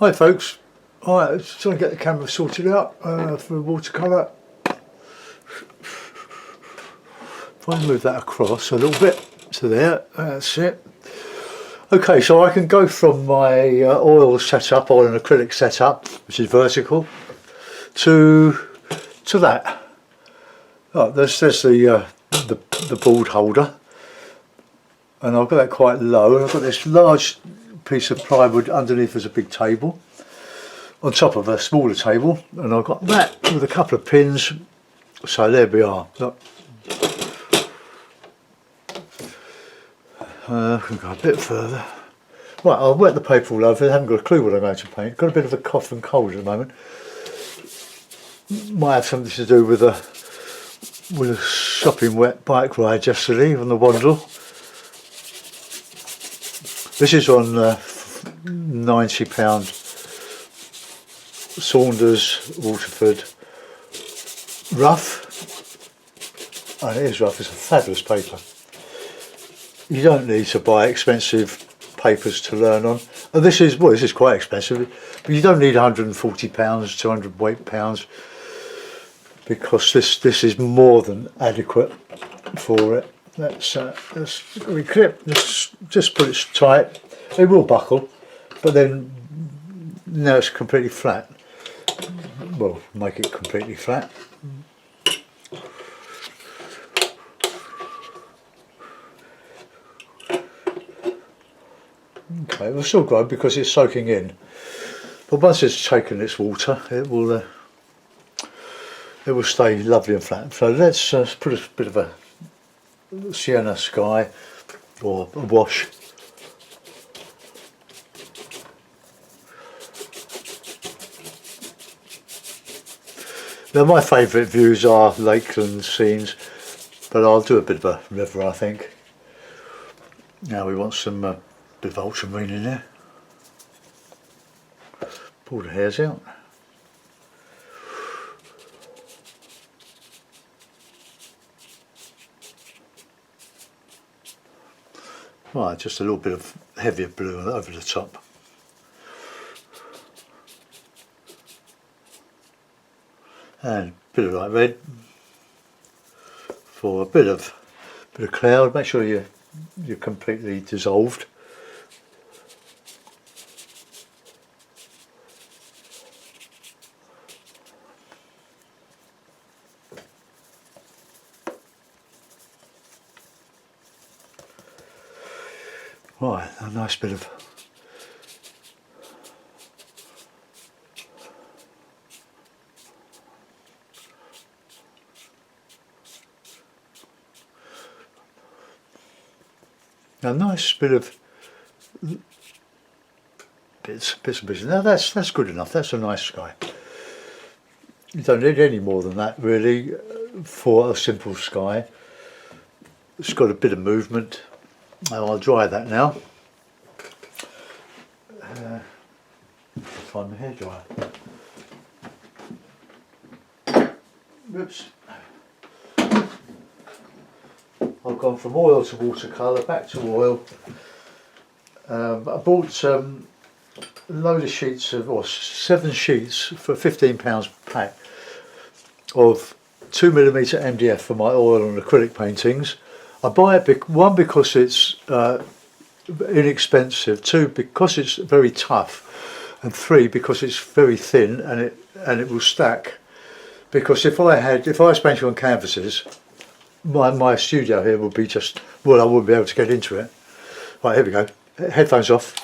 Hi folks, alright, just trying to get the camera sorted out for watercolour. If I move that across a little bit to there, that's it. Okay, so I can go from my oil setup, or an acrylic setup, which is vertical, to that. Oh, there's the board holder, and I've got that quite low, and I've got this large piece of plywood underneath as a big table, on top of a smaller table, and I've got that with a couple of pins. So there we are. Look. I can go a bit further. Right, I'll wet the paper all over. I haven't got a clue what I'm going to paint. Got a bit of a cough and cold at the moment. Might have something to do with a sopping wet bike ride yesterday on the Wandle. This is on £90 Saunders Waterford rough, and it is rough. It's a fabulous paper. You don't need to buy expensive papers to learn on, and this is quite expensive, but you don't need £140, 200 weight pounds, because this is more than adequate for it. Let's reclip. Just put it tight. It will buckle, but then now it's completely flat. Well, make it completely flat. Okay, it will still grow because it's soaking in, but once it's taken its water, it will stay lovely and flat. So let's put a bit of a sienna sky or a wash. Now my favourite views are lakeland scenes, but I'll do a bit of a river, I think. Now we want some bit of ultramarine in there. Pull the hairs out. Right, just a little bit of heavier blue over the top. And a bit of light red for a bit of cloud. Make sure you're completely dissolved. Right, a nice bit of bits and pieces. Now that's good enough. That's a nice sky. You don't need any more than that really for a simple sky. It's got a bit of movement. I'll dry that now. Find my hairdryer. Oops. I've gone from oil to watercolour, back to oil. I bought a load of sheets or 7 sheets for £15 pack of 2mm MDF for my oil and acrylic paintings. I buy it one because it's inexpensive, 2 because it's very tough, and 3 because it's very thin and it will stack. Because if I was painting on canvases, my studio here would be just, well, I wouldn't be able to get into it. Right, here we go. Headphones off.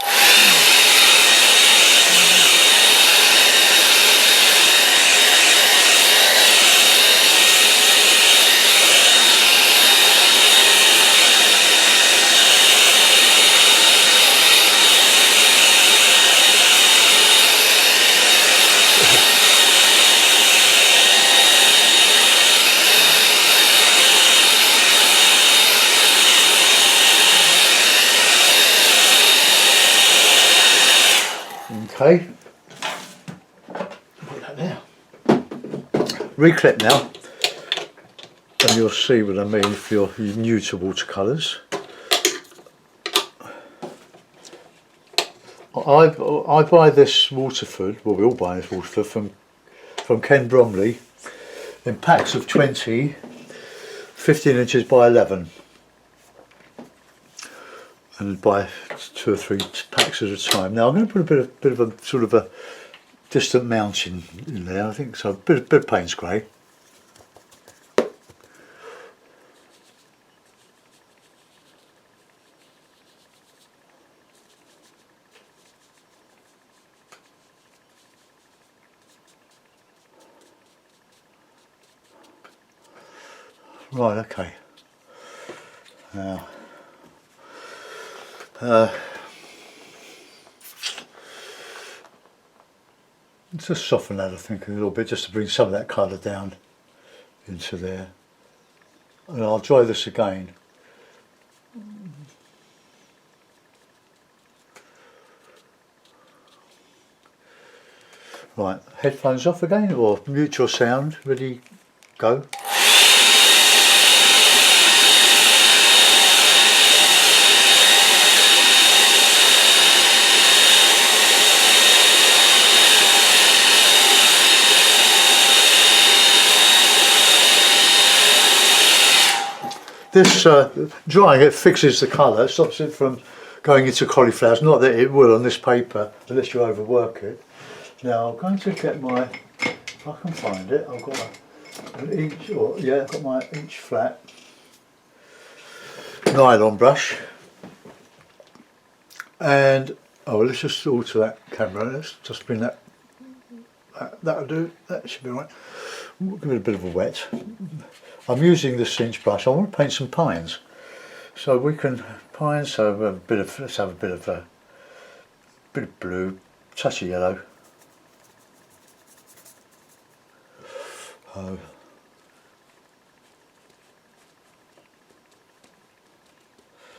Okay, put that there. Reclip now, and you'll see what I mean if you're new to watercolours. I buy this Waterford, well we all buy this Waterford from Ken Bromley in packs of 20, 15 inches by 11, and buy 2 or 3 packs at a time. Now I'm going to put a bit of a sort of a distant mountain in there, I think so, a bit of Payne's grey. Right, okay. Now, just soften that I think a little bit, just to bring some of that colour down into there. And I'll dry this again. Right, headphones off again, or mute your sound, ready, go. This drying it fixes the colour, stops it from going into cauliflowers. Not that it will on this paper unless you overwork it. Now I'm going to get my, if I can find it, I've got an inch, or yeah, I've got my inch flat nylon brush, and oh, let's just alter that camera. Let's just bring that. That'll do. That should be right. Give it a bit of a wet. I'm using this inch brush. I want to paint some pines, so we can pines. So a bit of, let's have a bit of blue, touch of yellow.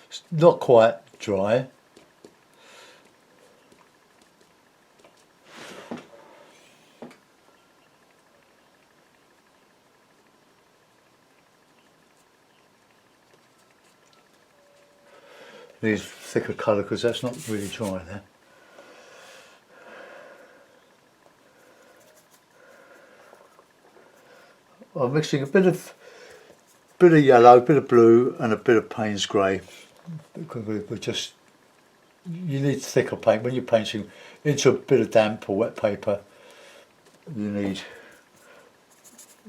It's not quite dry. Needs thicker colour because that's not really dry there. I'm mixing a bit of yellow, a bit of blue, and a bit of Payne's grey. Because we just, you need thicker paint when you're painting into a bit of damp or wet paper. You need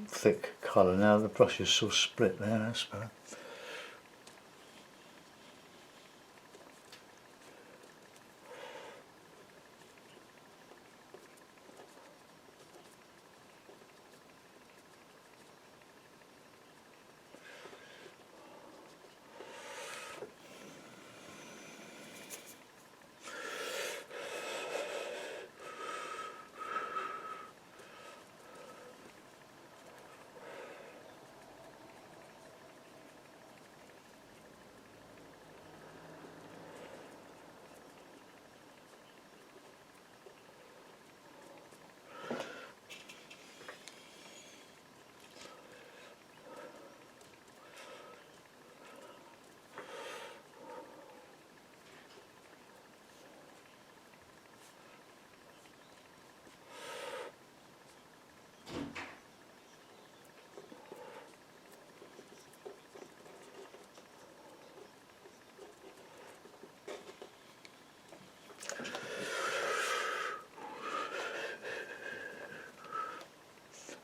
thick colour. Now the brush is sort of split there. That's better.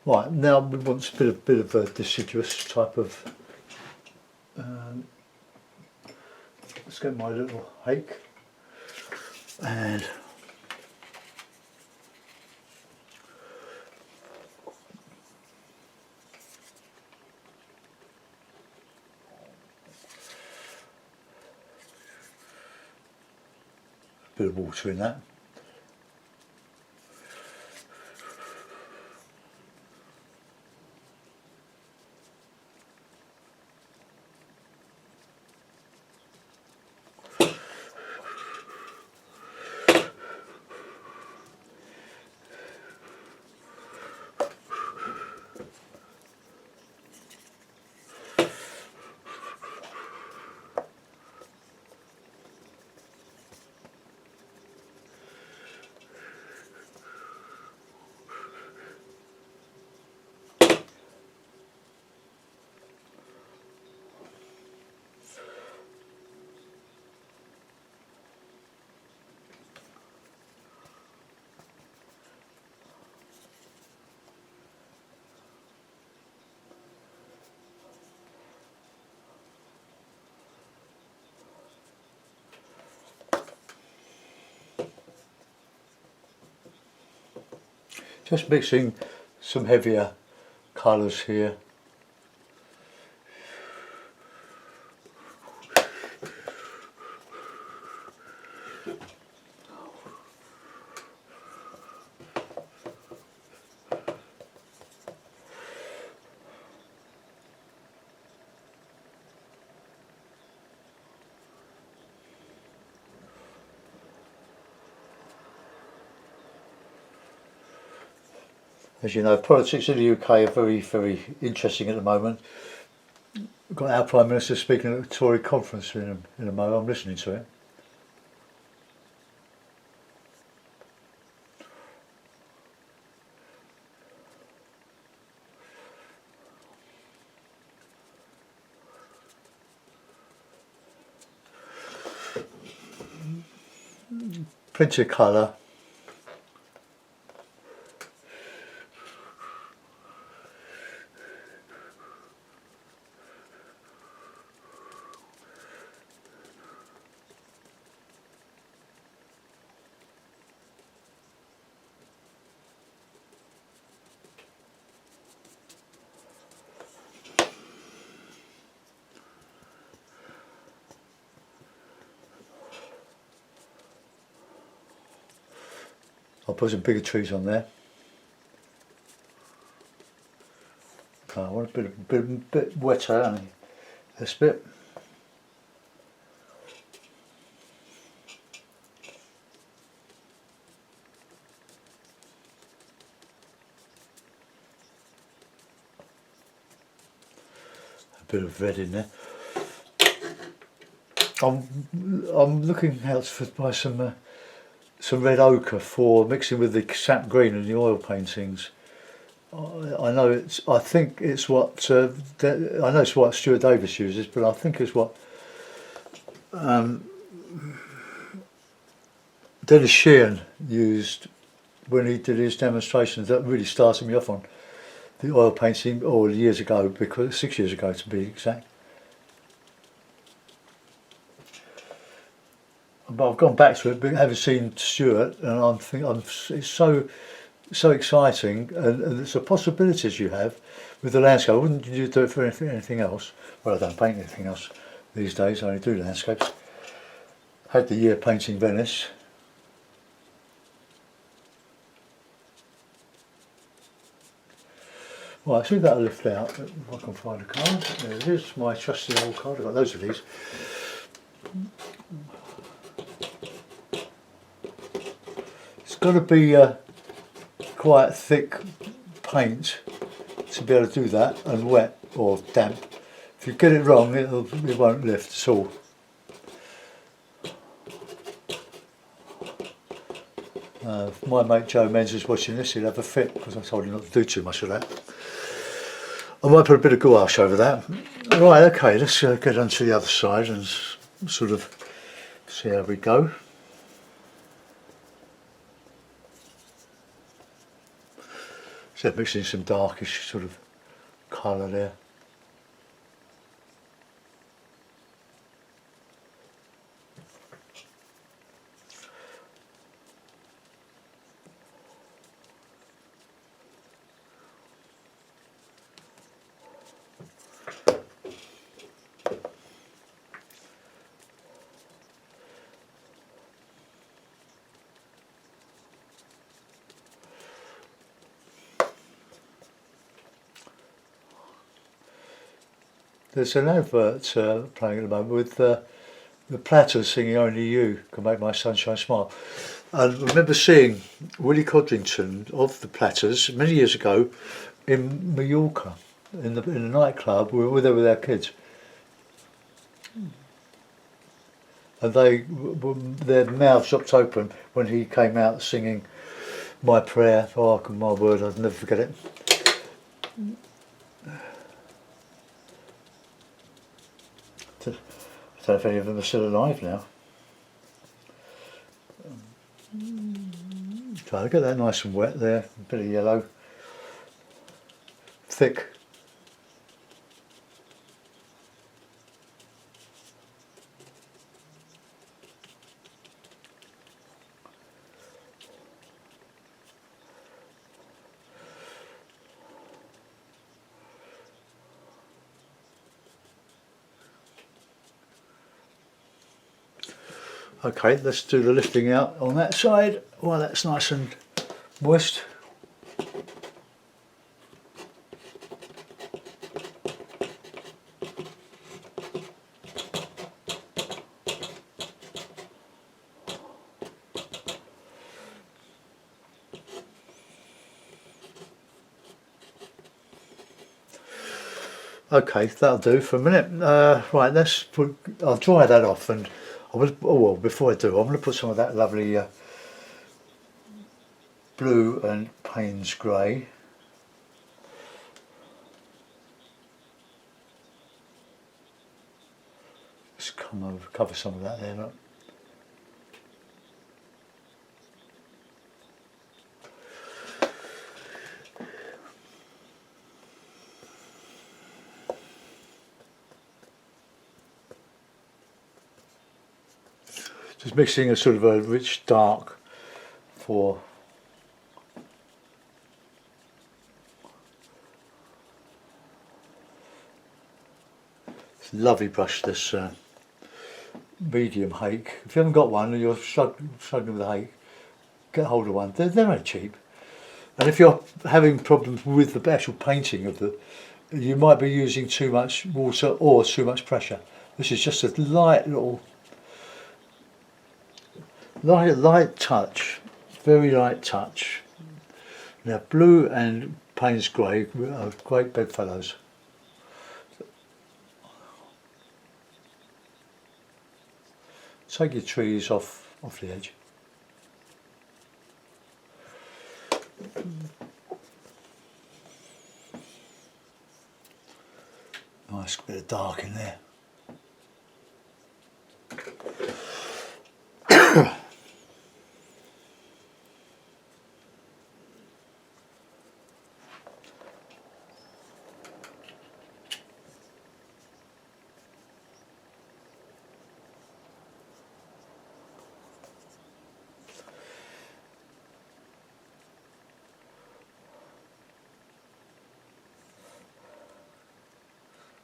Right, now we want a bit of a deciduous type of. Let's get my little hake and a bit of water in that. Just mixing some heavier colours here. As you know, politics in the UK are very, very interesting at the moment. We've got our Prime Minister speaking at a Tory conference in a moment. I'm listening to it. Plenty of colour. I'll put some bigger trees on there. Okay, I want a bit wetter, only this bit. A bit of red in there. I'm looking out to buy some red ochre for mixing with the sap green and the oil paintings. I know it's. I think it's what. I know it's what Stuart Davis uses, but I think it's what Dennis Sheehan used when he did his demonstrations. That really started me off on the oil painting, or years ago, because 6 years ago to be exact. But I've gone back to it, but haven't seen Stuart, and it's so exciting, and it's the possibilities you have with the landscape. I wouldn't you do it for anything else? Well, I don't paint anything else these days. I only do landscapes. Had the year painting Venice. Right, see that I lift out. If I can find a card. There it is, my trusty old card. I've got loads of these. It's got to be quite thick paint to be able to do that, and wet or damp. If you get it wrong, it won't lift at all. If my mate Joe Menz is watching this, he'll have a fit because I told him not to do too much of that. I might put a bit of gouache over that. Right, okay, let's get on to the other side and sort of see how we go. So mixing some darkish sort of colour there. There's an advert playing at the moment with the Platters singing "Only You Can Make My Sunshine Smile." I remember seeing Willie Codrington of the Platters many years ago in Mallorca, in a nightclub. We were there with our kids, and their mouths dropped open when he came out singing "My Prayer." Oh, my word, I'll never forget it. I don't know if any of them are still alive now. So I get that nice and wet there, a bit of yellow, thick. Okay, let's do the lifting out on that side while that's nice and moist. Okay, that'll do for a minute. Right, I'll dry that off, and well, before I do, I'm going to put some of that lovely blue and Payne's grey. Just come over, cover some of that there, look. Just mixing a sort of a rich dark for it's a lovely brush, this medium hake. If you haven't got one and you're struggling with a hake, get hold of one. They're only cheap. And if you're having problems with the actual painting of you might be using too much water or too much pressure. This is just a light little light touch, very light touch. Now blue and Payne's grey are great bedfellows. Take your trees off the edge. Nice bit of dark in there.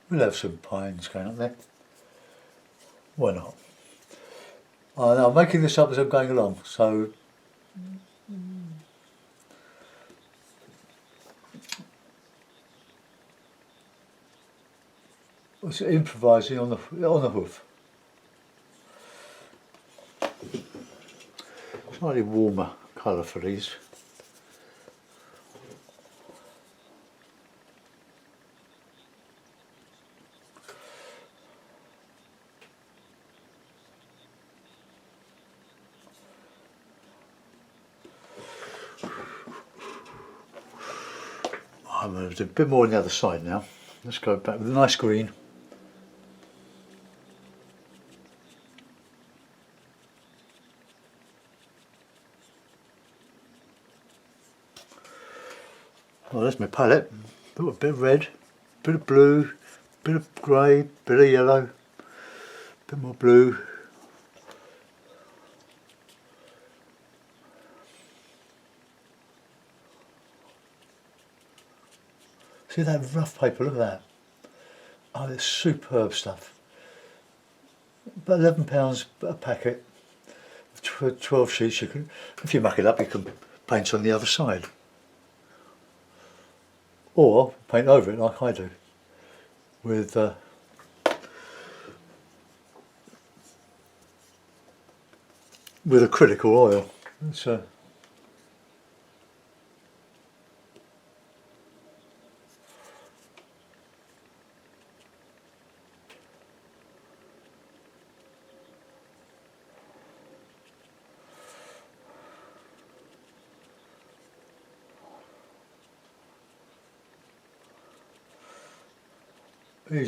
We'll have some pines going up there. Why not? I'm making this up as I'm going along, so it's improvising on the hoof. Slightly warmer colour for these. I'm going to do a bit more on the other side now. Let's go back with a nice green. Well, there's my palette. Put a bit of red, bit of blue, bit of grey, bit of yellow, bit more blue. See that rough paper, look at that. Oh, it's superb stuff. About £11 a packet, 12 sheets. You can, if you muck it up, you can paint on the other side. Or paint over it like I do, with acrylic or oil. It's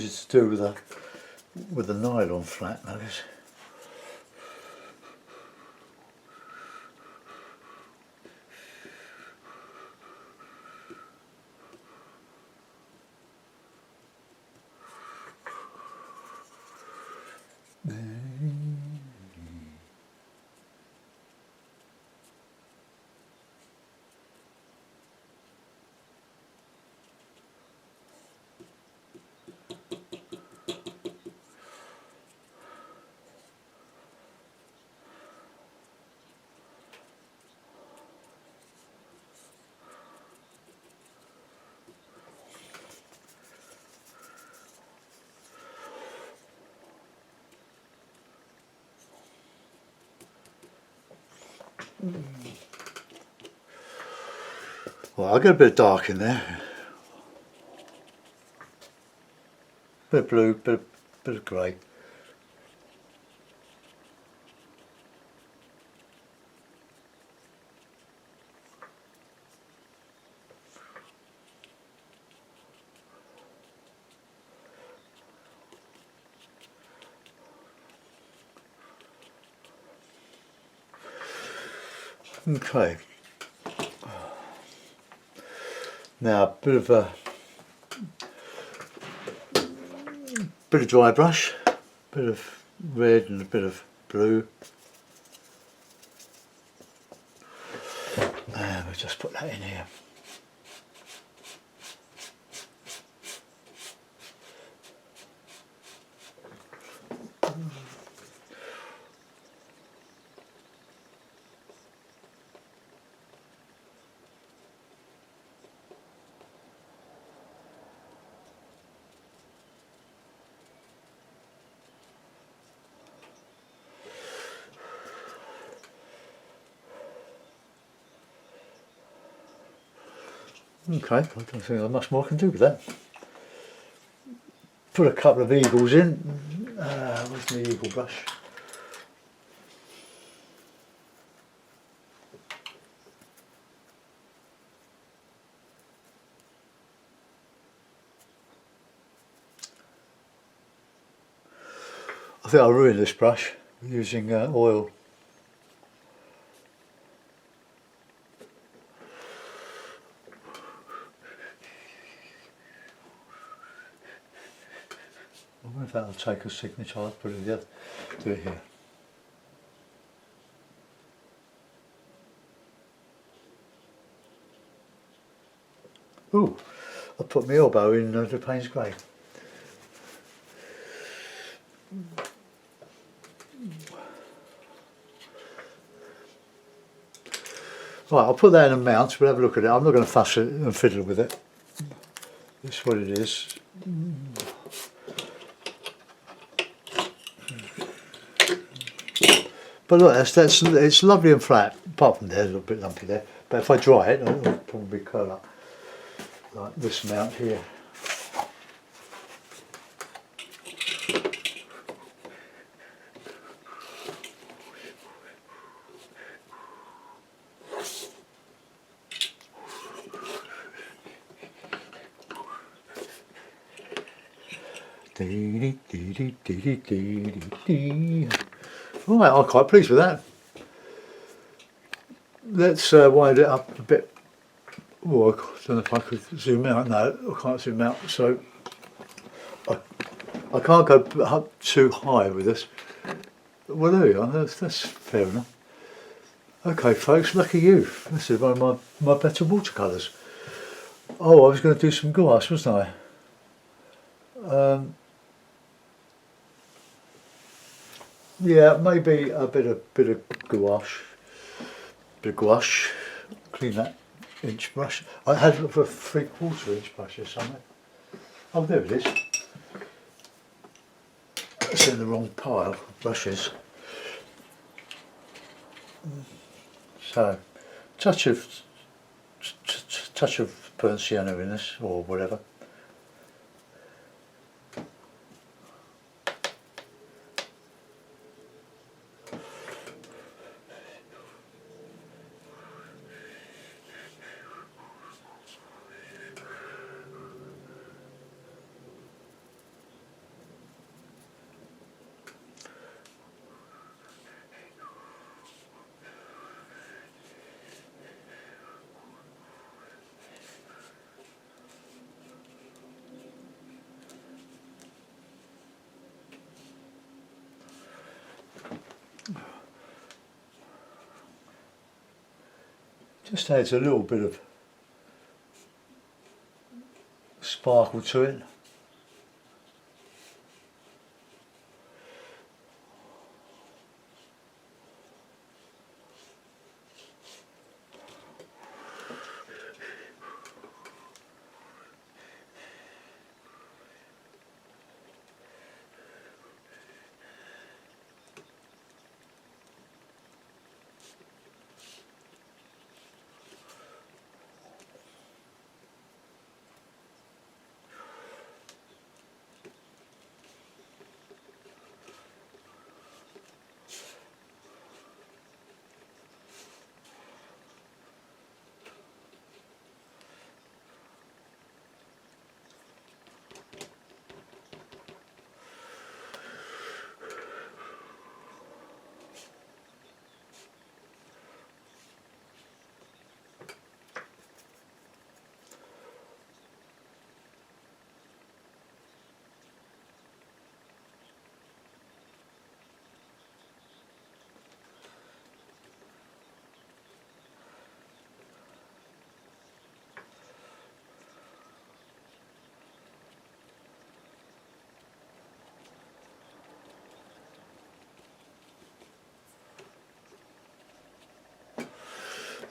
easy to do with a nylon flat, that is. Well, I'll get a bit of dark in there. Bit of blue, bit of grey. Okay. Now a bit of dry brush, bit of red and a bit of blue. And we'll just put that in here. Okay, I don't think there's much more I can do with that. Put a couple of eagles in. Where's my eagle brush? I think I'll ruin this brush using oil. I wonder if that'll take a signature. I'll put it in the other. Do it here. Ooh, I put my elbow in the Payne's Grey. Right, I'll put that in a mount. We'll have a look at it. I'm not going to fuss it and fiddle with it. That's what it is. But look, it's lovely and flat, apart from there, a little bit lumpy there. But if I dry it, it'll probably curl up like this mount here. Right, I'm quite pleased with that. Let's wind it up a bit. Oh, I don't know if I could zoom out. No, I can't zoom out. So I can't go up too high with this. Well, there you are. That's fair enough. Okay, folks, lucky you. This is one of my better watercolours. Oh, I was going to do some gouache, wasn't I? Yeah, maybe a bit of gouache. Clean that inch brush. I had a 3/4 inch brush or something. Oh, there it is. It's in the wrong pile of brushes. So, touch of burnt sienna in this, or whatever. Just adds a little bit of sparkle to it.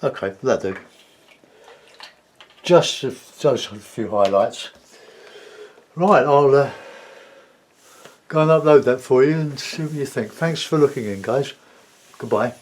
Okay, that'll do. Just a few highlights. Right, I'll go and upload that for you and see what you think. Thanks for looking in, guys. Goodbye.